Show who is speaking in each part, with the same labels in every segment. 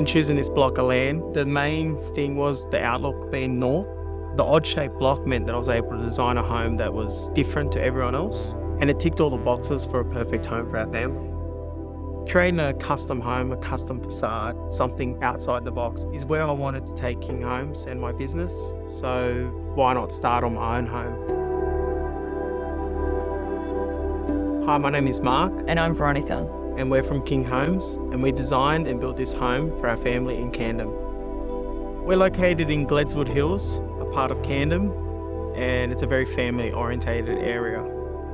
Speaker 1: When choosing this block of land, the main thing was the outlook being north. The odd-shaped block meant that I was able to design a home that was different to everyone else, and it ticked all the boxes for a perfect home for our family. Creating a custom home, a custom facade, something outside the box is where I wanted to take King Homes and my business, so why not start on my own home? Hi, my name is Mark.
Speaker 2: And I'm Veronica.
Speaker 1: And we're from King Homes, and we designed and built this home for our family in Camden. We're located in Gledswood Hills, a part of Camden, and it's a very family-orientated area.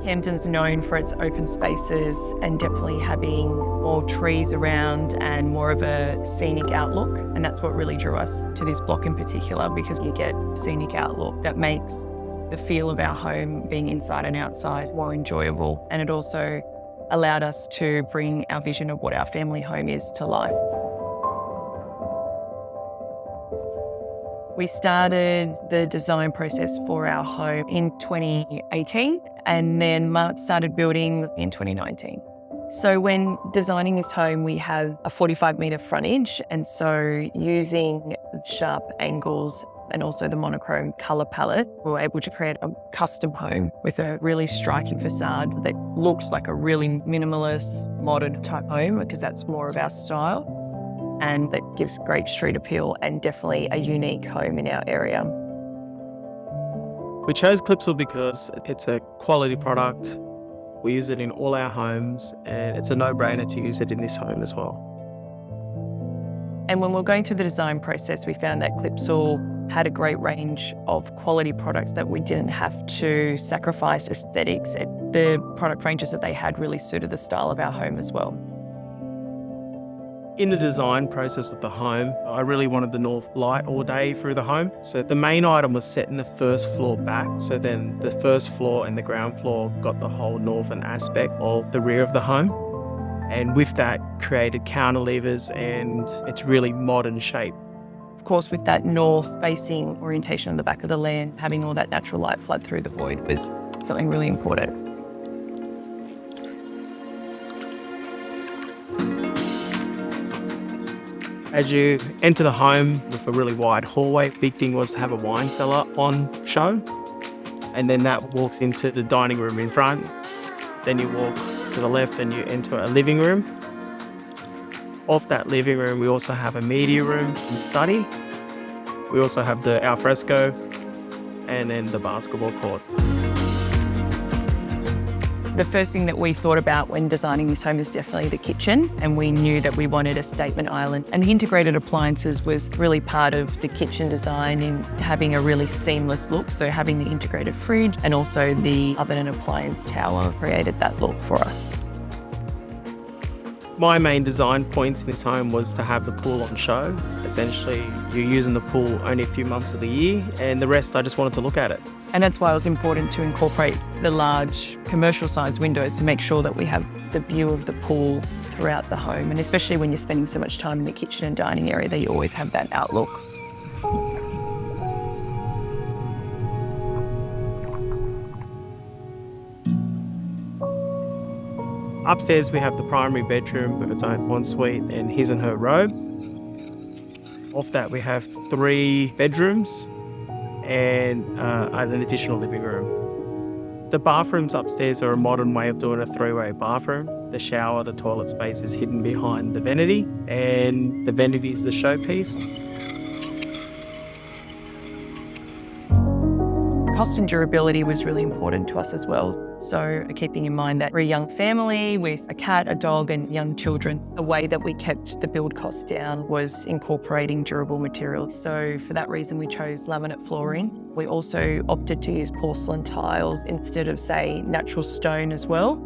Speaker 2: Camden's known for its open spaces and definitely having more trees around and more of a scenic outlook. And that's what really drew us to this block in particular, because you get scenic outlook that makes the feel of our home being inside and outside more enjoyable. And it also allowed us to bring our vision of what our family home is to life. We started the design process for our home in 2018, and then Mark started building in 2019. So when designing this home, we have a 45-metre frontage, and so using sharp angles and also the monochrome colour palette, we were able to create a custom home with a really striking facade that looked like a really minimalist, modern type home, because that's more of our style, and that gives great street appeal and definitely a unique home in our area.
Speaker 1: We chose Clipsal because it's a quality product. We use it in all our homes, and it's a no-brainer to use it in this home as well.
Speaker 2: And when we were going through the design process, we found that Clipsal had a great range of quality products that we didn't have to sacrifice aesthetics. The product ranges that they had really suited the style of our home as well.
Speaker 1: In the design process of the home, I really wanted the north light all day through the home. So the main item was set in the first floor back. So then the first floor and the ground floor got the whole northern aspect of the rear of the home. And with that, created counterlevers, and it's really modern shape.
Speaker 2: Of course, with that north-facing orientation on the back of the land, having all that natural light flood through the void was something really important.
Speaker 1: As you enter the home with a really wide hallway, big thing was to have a wine cellar on show. And then that walks into the dining room in front. Then you walk to the left and you enter a living room. Off that living room, we also have a media room and study. We also have the alfresco and then the basketball court.
Speaker 2: The first thing that we thought about when designing this home is definitely the kitchen, and we knew that we wanted a statement island, and the integrated appliances was really part of the kitchen design in having a really seamless look. So having the integrated fridge and also the oven and appliance tower created that look for us.
Speaker 1: My main design points in this home was to have the pool on show. Essentially, you're using the pool only a few months of the year, and the rest I just wanted to look at it.
Speaker 2: And that's why it was important to incorporate the large commercial-sized windows to make sure that we have the view of the pool throughout the home, and especially when you're spending so much time in the kitchen and dining area, that you always have that outlook.
Speaker 1: Upstairs, we have the primary bedroom with its own ensuite and his and her robe. Off that, we have 3 bedrooms and an additional living room. The bathrooms upstairs are a modern way of doing a 3-way bathroom. The shower, the toilet space is hidden behind the vanity, and the vanity is the showpiece.
Speaker 2: Cost and durability was really important to us as well. So keeping in mind that we're a young family with a cat, a dog and young children, a way that we kept the build costs down was incorporating durable materials. So for that reason, we chose laminate flooring. We also opted to use porcelain tiles instead of, say, natural stone as well.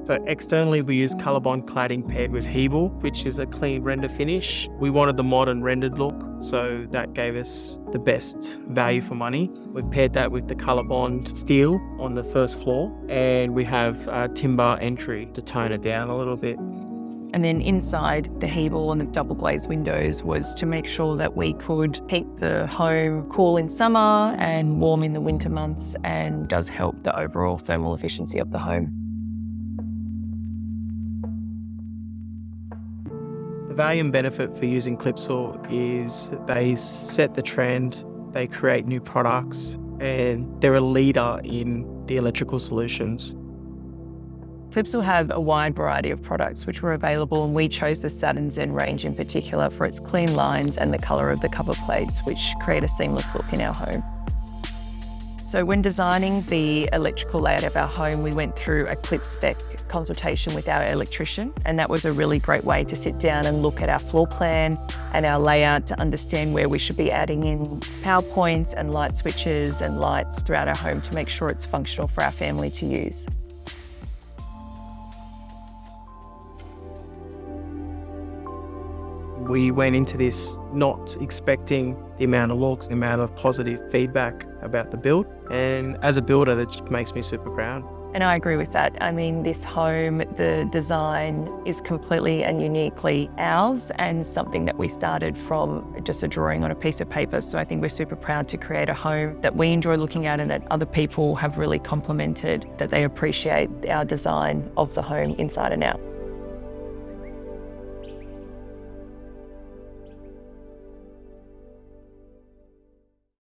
Speaker 1: So externally, we use ColourBond cladding paired with Hebel, which is a clean render finish. We wanted the modern rendered look, so that gave us the best value for money. We've paired that with the ColourBond steel on the first floor, and we have a timber entry to tone it down a little bit.
Speaker 2: And then inside the Hebel and the double glazed windows was to make sure that we could keep the home cool in summer and warm in the winter months, and does help the overall thermal efficiency of the home.
Speaker 1: The value and benefit for using Clipsal is they set the trend, they create new products, and they're a leader in the electrical solutions.
Speaker 2: Clipsal have a wide variety of products which were available, and we chose the Saturn Zen range in particular for its clean lines and the colour of the cover plates, which create a seamless look in our home. So when designing the electrical layout of our home, we went through a clip spec consultation with our electrician, and that was a really great way to sit down and look at our floor plan and our layout to understand where we should be adding in power points and light switches and lights throughout our home to make sure it's functional for our family to use.
Speaker 1: We went into this not expecting the amount of looks, the amount of positive feedback about the build. And as a builder, that just makes me super proud.
Speaker 2: And I agree with that. I mean, this home, the design is completely and uniquely ours, and something that we started from just a drawing on a piece of paper. So I think we're super proud to create a home that we enjoy looking at and that other people have really complimented, that they appreciate our design of the home inside and out.